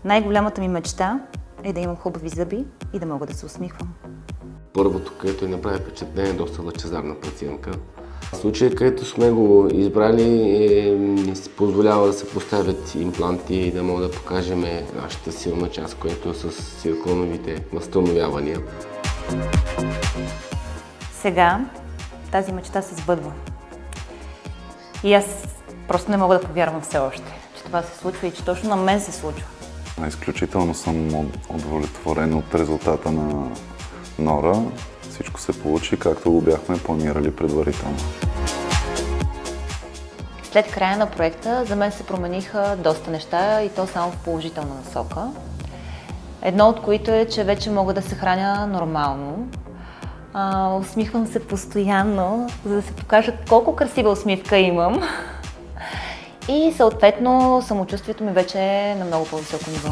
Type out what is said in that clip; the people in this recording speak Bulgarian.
Най-голямата ми мечта е да имам хубави зъби и да мога да се усмихвам. Първото, което направи впечатление, е доста лъчезарна пациентка. В случая, където сме го избрали, ни се позволява да се поставят импланти и да мога да покажем нашата силна част, която е с силиконовите възстановявания. Сега тази мечта се сбъдва. И аз просто не мога да повярвам все още, че това се случва и че точно на мен се случва. Изключително съм удовлетворен от резултата на Нора. Всичко се получи както го бяхме планирали предварително. След края на проекта за мен се промениха доста неща и то само в положителна насока. Едно от които е, че вече мога да се храня нормално. Усмихвам се постоянно, за да се покажа колко красива усмивка имам. И съответно самочувствието ми вече е на много по-високо ниво.